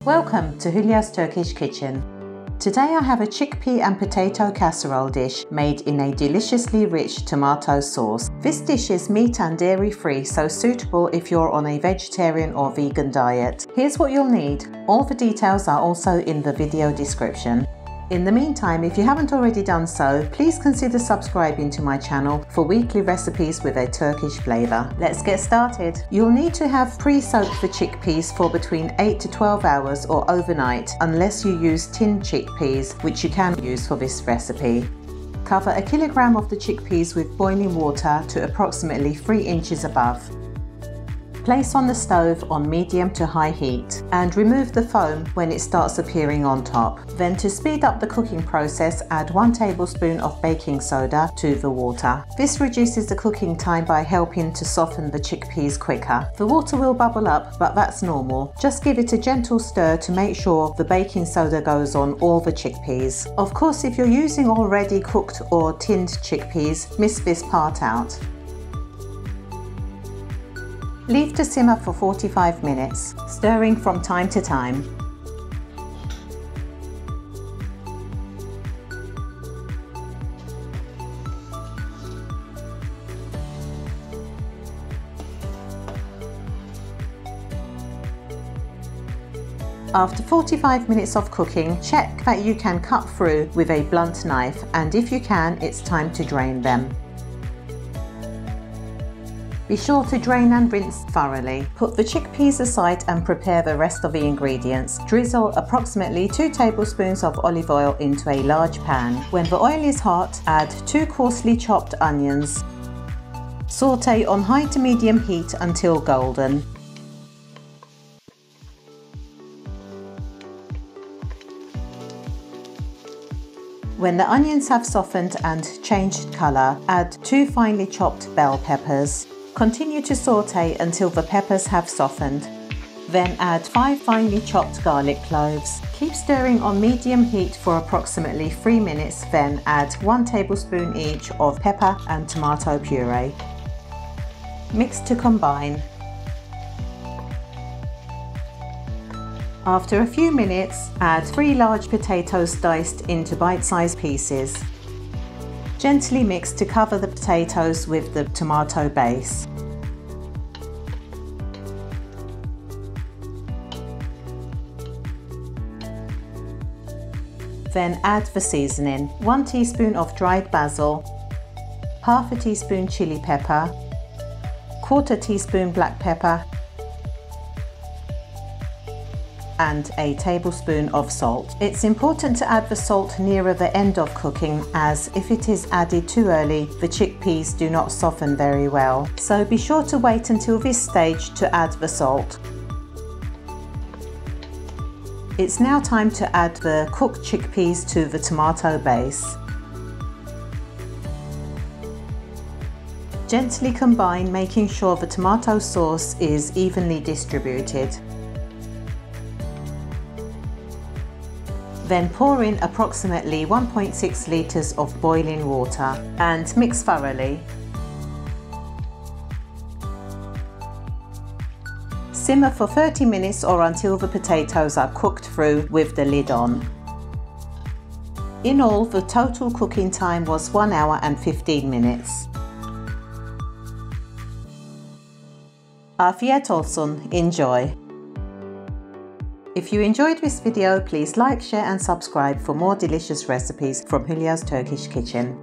Welcome to Hülya's Turkish Kitchen. Today I have a chickpea and potato casserole dish made in a deliciously rich tomato sauce. This dish is meat and dairy free, so suitable if you're on a vegetarian or vegan diet. Here's what you'll need. All the details are also in the video description. In the meantime, if you haven't already done so, please consider subscribing to my channel for weekly recipes with a Turkish flavour. Let's get started. You'll need to have pre-soaked the chickpeas for between 8 to 12 hours or overnight, unless you use tinned chickpeas, which you can use for this recipe. Cover a kilogram of the chickpeas with boiling water to approximately 3 inches above. Place on the stove on medium to high heat and remove the foam when it starts appearing on top. Then, to speed up the cooking process, add 1 tablespoon of baking soda to the water. This reduces the cooking time by helping to soften the chickpeas quicker. The water will bubble up, but that's normal. Just give it a gentle stir to make sure the baking soda goes on all the chickpeas. Of course, if you're using already cooked or tinned chickpeas, miss this part out. Leave to simmer for 45 minutes, stirring from time to time. After 45 minutes of cooking, check that you can cut through with a blunt knife, and if you can, it's time to drain them. Be sure to drain and rinse thoroughly. Put the chickpeas aside and prepare the rest of the ingredients. Drizzle approximately 2 tablespoons of olive oil into a large pan. When the oil is hot, add 2 coarsely chopped onions. Saute on high to medium heat until golden. When the onions have softened and changed colour, add 2 finely chopped bell peppers. Continue to saute until the peppers have softened. Then add 5 finely chopped garlic cloves. Keep stirring on medium heat for approximately 3 minutes, then add 1 tablespoon each of pepper and tomato puree. Mix to combine. After a few minutes, add 3 large potatoes diced into bite-sized pieces. Gently mix to cover the potatoes with the tomato base. Then add the seasoning. 1 teaspoon of dried basil, half a teaspoon chili pepper, 1/4 teaspoon black pepper, and a tablespoon of salt. It's important to add the salt nearer the end of cooking, as if it is added too early, the chickpeas do not soften very well. So be sure to wait until this stage to add the salt. It's now time to add the cooked chickpeas to the tomato base. Gently combine, making sure the tomato sauce is evenly distributed. Then pour in approximately 1.6 litres of boiling water and mix thoroughly. Simmer for 30 minutes or until the potatoes are cooked through with the lid on. In all, the total cooking time was 1 hour and 15 minutes. Afiyet olsun, enjoy! If you enjoyed this video, please like, share and subscribe for more delicious recipes from Hülya's Turkish Kitchen.